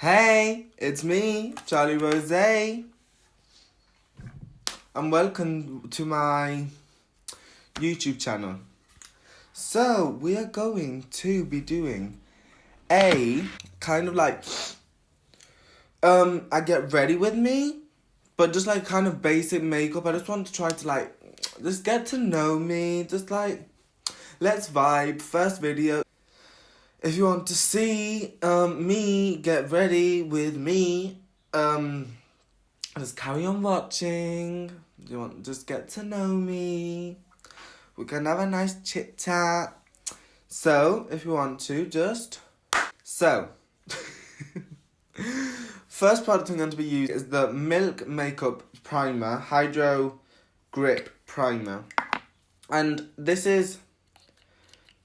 Hey, it's me, ig-charlierrosee, and welcome to my YouTube channel. So, we are going to be doing a kind of like, I get ready with me, but just like kind of basic makeup. I just want to try to like, just get to know me, just like, let's vibe, first video. If you want to see me get ready with me, just carry on watching. You want just get to know me. We can have a nice chit chat. So if you want to, just first product I'm going to be using is the Milk Makeup Primer Hydro Grip Primer, and this is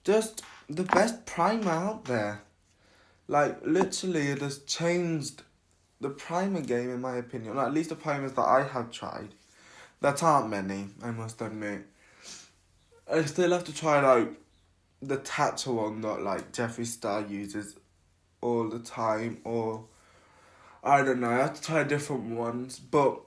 just the best primer out there. Like, literally, it has changed the primer game, in my opinion. Or at least the primers that I have tried. That aren't many, I must admit. I still have to try, like, the Tatcha one that, like, Jeffree Star uses all the time. Or, I don't know, I have to try different ones. But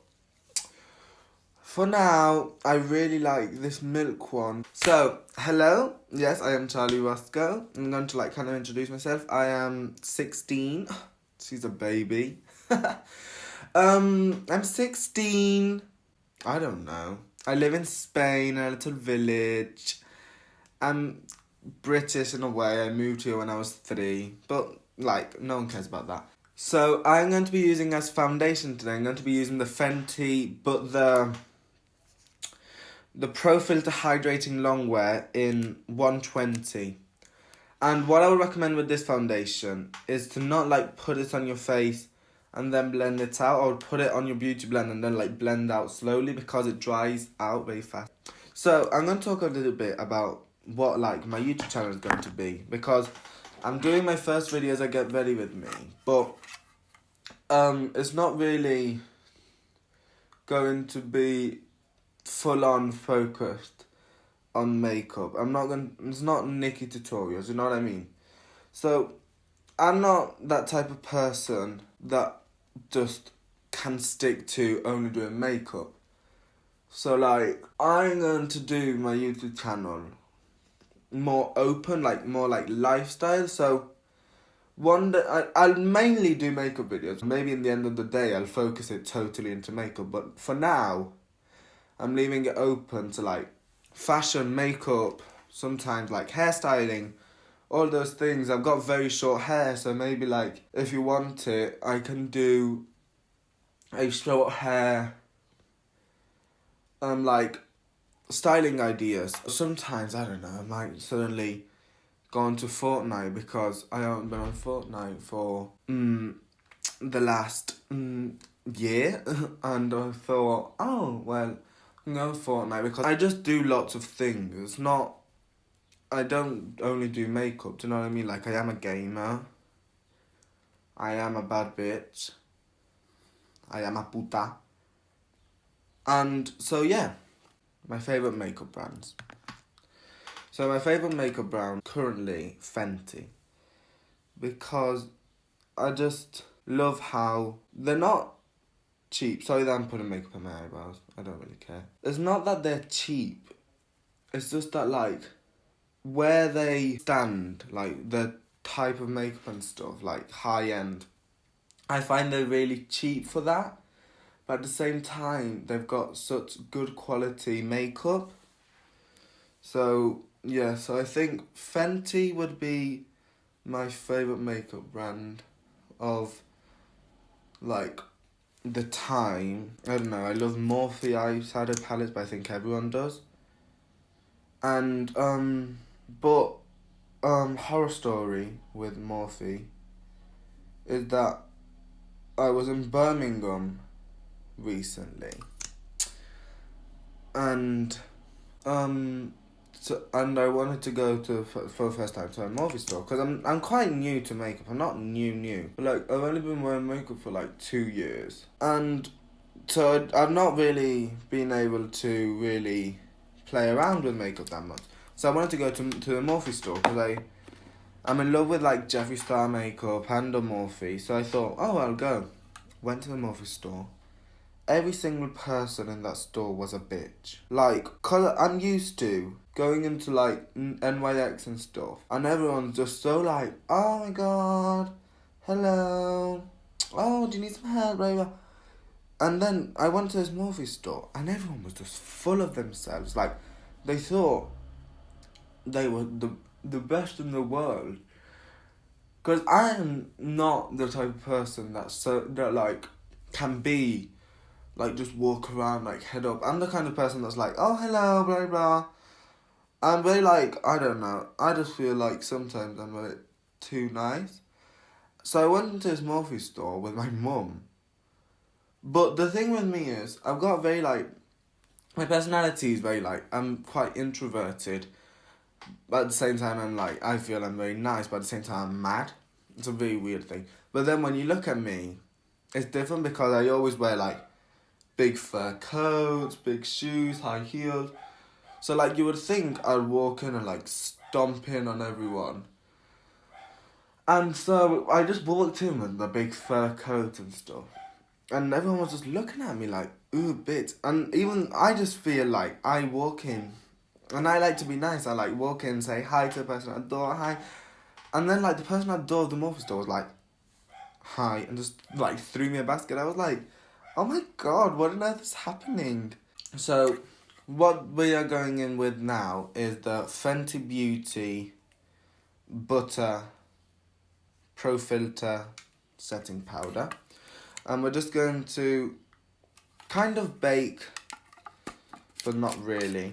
for now, I really like this milk one. So, hello. Yes, I am Charlie Roscoe. I'm going to like kind of introduce myself. I am 16. She's a baby. I'm 16. I don't know. I live in Spain, in a little village. I'm British in a way. I moved here when I was 3. But, like, no one cares about that. So, I'm going to be using as foundation today. I'm going to be using the Fenty, but the Pro Filter Hydrating Longwear in 120. And what I would recommend with this foundation is to not like put it on your face and then blend it out. I would put it on your beauty blend and then like blend out slowly because it dries out very fast. So I'm going to talk a little bit about what like my YouTube channel is going to be, because I'm doing my first video as I get ready with me. But it's not really going to be full-on focused on makeup. It's not Nikki tutorials, you know what I mean? So, I'm not that type of person that just can stick to only doing makeup. So, like, I'm going to do my YouTube channel more open, like, more like lifestyle. So, one day, I'll mainly do makeup videos. Maybe in the end of the day, I'll focus it totally into makeup. But for now, I'm leaving it open to like fashion, makeup, sometimes like hairstyling, all those things. I've got very short hair, so maybe like if you want it, I can do a short hair like styling ideas. Sometimes, I don't know, I might suddenly go on to Fortnite because I haven't been on Fortnite for the last year and I thought, oh well, no Fortnite, because I just do lots of things. It's not, I don't only do makeup, do you know what I mean? Like, I am a gamer. I am a bad bitch. I am a puta. And so, yeah, my favourite makeup brands. So, my favourite makeup brand, currently, Fenty. Because I just love how they're not cheap. Sorry that I'm putting makeup on my eyebrows. I don't really care. It's not that they're cheap. It's just that, like, where they stand, like, the type of makeup and stuff, like, high-end, I find they're really cheap for that. But at the same time, they've got such good quality makeup. So, yeah, so I think Fenty would be my favourite makeup brand of, like, the time. I don't know, I love Morphe eyeshadow palettes, but I think everyone does. And, horror story with Morphe is that I was in Birmingham recently. And, and I wanted to go for the first time to a Morphe store, because I'm quite new to makeup. I'm not new, but like I've only been wearing makeup for like 2 years, and so I've not really been able to really play around with makeup that much. So I wanted to go to the Morphe store because I'm in love with like Jeffree Star makeup and the Morphe, so I thought, oh, I'll go. Went to the Morphe store. Every single person in that store was a bitch. Like, cause I'm used to going into like NYX and stuff, and everyone's just so like, oh my god, hello, oh, do you need some help, blah, blah. And then I went to this Morphe store, and everyone was just full of themselves. Like, they thought they were the best in the world. Because I am not the type of person that like can be like just walk around like head up. I'm the kind of person that's like, oh hello, blah blah. I'm very like, I don't know. I just feel like sometimes I'm a bit too nice. So I went into this Morphe store with my mum. But the thing with me is, I've got very like, my personality is very like, I'm quite introverted. But at the same time, I'm like, I feel I'm very nice, but at the same time, I'm mad. It's a very weird thing. But then when you look at me, it's different because I always wear like big fur coats, big shoes, high heels. So like you would think I'd walk in and like stomp in on everyone. And so I just walked in with the big fur coat and stuff. And everyone was just looking at me like, ooh, bitch. And even I just feel like I walk in, and I like to be nice. I like walk in, say hi to the person at the door, hi. And then like the person at the door of the Morphe store was like, hi, and just like threw me a basket. I was like, oh my god, what on earth is happening? So what we are going in with now is the Fenty Beauty Butter Pro Filter Setting Powder. And we're just going to kind of bake, but not really.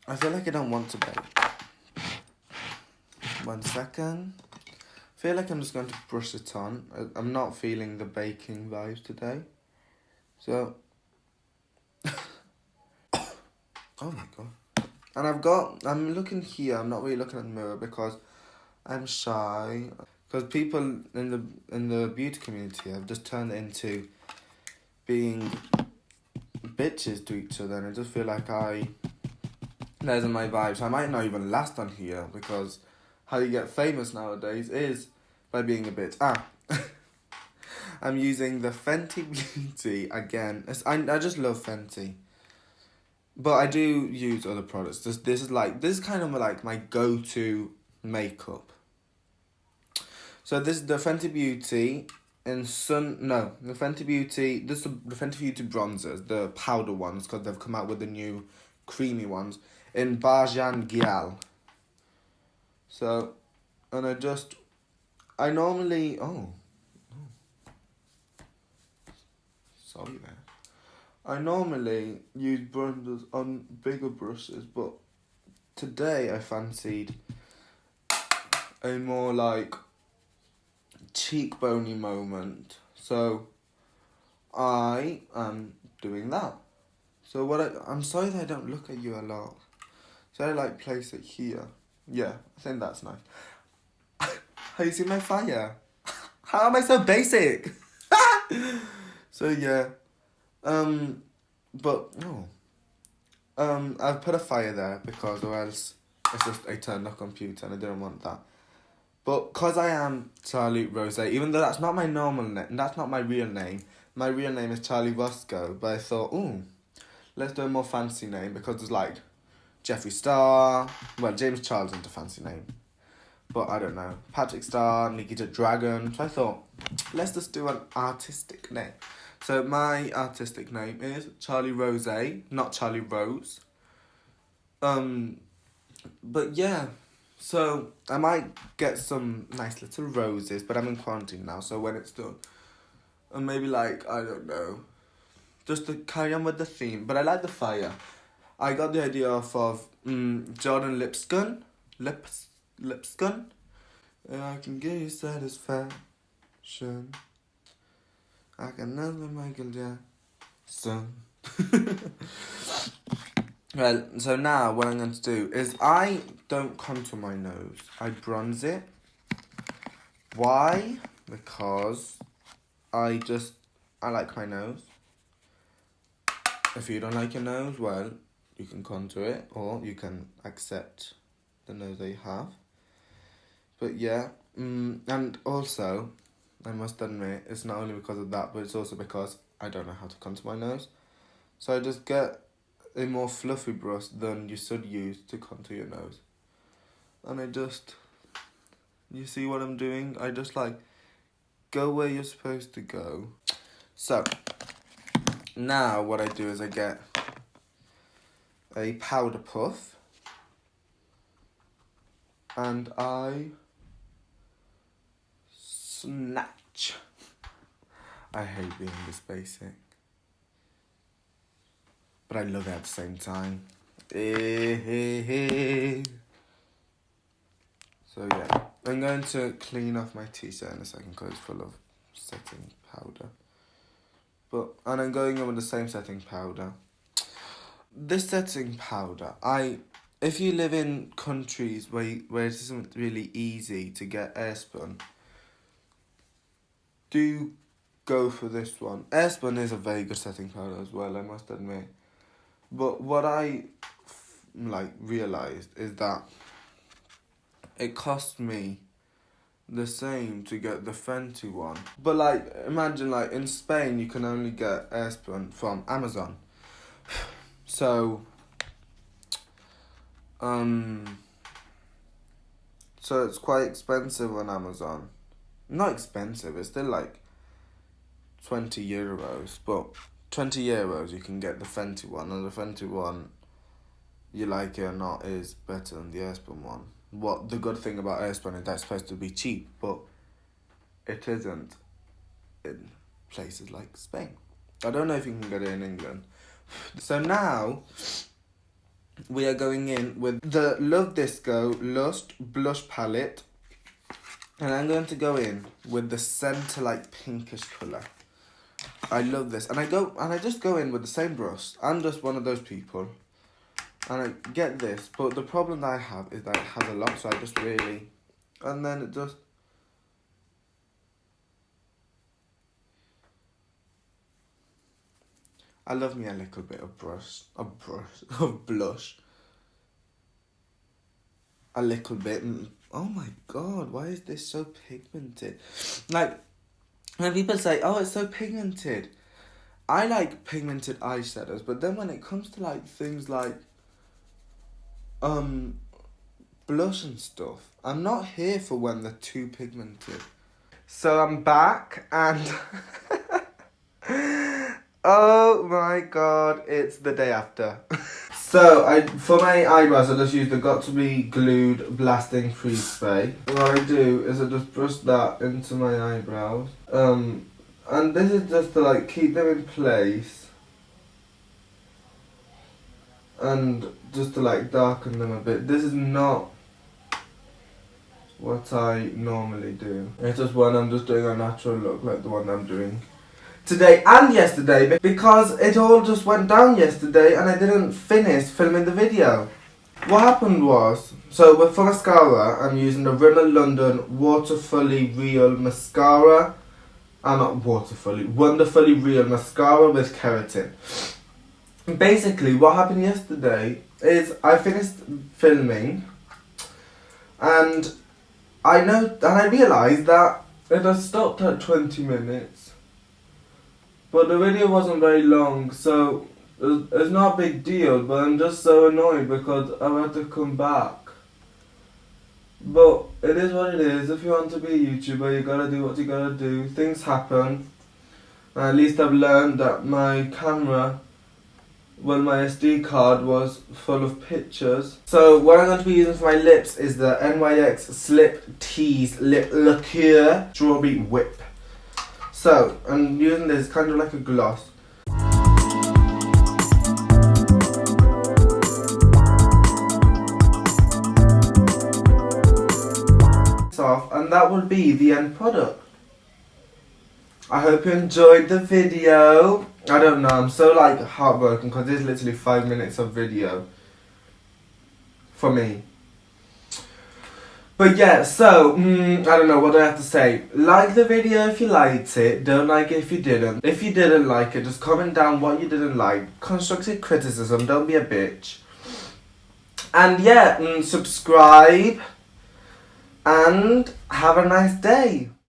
I feel like I don't want to bake. 1 second. I feel like I'm just going to brush it on. I'm not feeling the baking vibes today. So, oh my god. And I'm looking here, I'm not really looking at the mirror because I'm shy. Because people in the beauty community have just turned into being bitches to each other, and I just feel like that isn't my vibe. So I might not even last on here because how you get famous nowadays is by being a bitch. I'm using the Fenty Beauty again. I just love Fenty, but I do use other products. This is kind of like my go-to makeup. So this is the Fenty Beauty the Fenty Beauty, this is the Fenty Beauty bronzers, the powder ones, because they've come out with the new creamy ones, in Bajan Gyal. So, and I normally, sorry there. I normally use bronzers on bigger brushes, but today I fancied a more like cheekbony moment, so I am doing that. So I'm sorry that I don't look at you a lot, so I like place it here. Yeah, I think that's nice. How you see my fire? How am I so basic? So yeah, but I've put a fire there because or else it's just I turned the computer and I didn't want that. But because I am GRWM, even though that's not my normal name, that's not my real name. My real name is Charlie Roscoe, but I thought, let's do a more fancy name because there's like Jeffree Star, well, James Charles isn't a fancy name, but I don't know, Patrick Star, Nikita Dragon, so I thought, let's just do an artistic name. So my artistic name is GRWM, not Charlie Rose. But yeah. So, I might get some nice little roses, but I'm in quarantine now, so when it's done. And maybe like, I don't know, just to carry on with the theme. But I like the fire. I got the idea off of Jordan Lipscomb. Lipscomb? I can give you satisfaction. I can never Michael Jackson. Well, so now what I'm going to do is I don't contour my nose. I bronze it. Why? Because I like my nose. If you don't like your nose, well, you can contour it or you can accept the nose they have. But yeah, and also, I must admit, it's not only because of that, but it's also because I don't know how to contour my nose. So I just get a more fluffy brush than you should use to contour your nose. And I just, you see what I'm doing? I just like, go where you're supposed to go. So, now what I do is I get a powder puff. And I snatch. I hate being this basic, but I love it at the same time. So yeah, I'm going to clean off my t-shirt in a second because it's full of setting powder. And I'm going in with the same setting powder. This setting powder, if you live in countries where it isn't really easy to get airspun, do go for this one. Airspun is a very good setting powder as well, I must admit. But what I realised is that it cost me the same to get the Fenty one. But imagine in Spain you can only get airspun from Amazon. So it's quite expensive on Amazon. Not expensive, it's still 20 euros, but 20 euros you can get the Fenty one, and the Fenty one, you like it or not, is better than the airspun one. What the good thing about airspun is that it's supposed to be cheap, but it isn't in places like Spain. I don't know if you can get it in England. So now we are going in with the Love Disco Lust blush palette, and I'm going to go in with the center pinkish colour. I love this, and I just go in with the same brush. I'm just one of those people, and I get this, but the problem that I have is that it has a lot, so I just really, and then it just, I love me a little bit of blush. A little bit. Oh my god, why is this so pigmented? When people say, oh, it's so pigmented. I like pigmented eyeshadows, but then when it comes to things blush and stuff, I'm not here for when they're too pigmented. So I'm back and oh my god, it's the day after. So for my eyebrows, I just use the Got To Be Glued Blasting Freeze Spray. What I do is I just brush that into my eyebrows. And this is just to keep them in place. And just to darken them a bit. This is not what I normally do. It's just when I'm just doing a natural look like the one I'm doing today and yesterday, because it all just went down yesterday and I didn't finish filming the video. What happened was, so for mascara, I'm using the Rimmel London Waterfully Real Mascara. Not Waterfully, Wonderfully Real Mascara with keratin. Basically, what happened yesterday is I finished filming, and I realised that it had stopped at 20 minutes. But the video wasn't very long, so it's not a big deal, but I'm just so annoyed because I had to come back. But it is what it is. If you want to be a YouTuber, you gotta do what you gotta do. Things happen. At least I've learned that my camera, my SD card was full of pictures. So what I'm going to be using for my lips is the NYX Slip Tease Lip Liqueur Strawberry Whip. So I'm using this kind of like a gloss. Off, and that will be the end product. I hope you enjoyed the video. I don't know, I'm so heartbroken because this is literally 5 minutes of video for me. But yeah, so I don't know what do I have to say. Like the video if you liked it, don't like it if you didn't. If you didn't like it, just comment down what you didn't like. Constructive criticism, don't be a bitch. And yeah, subscribe and have a nice day.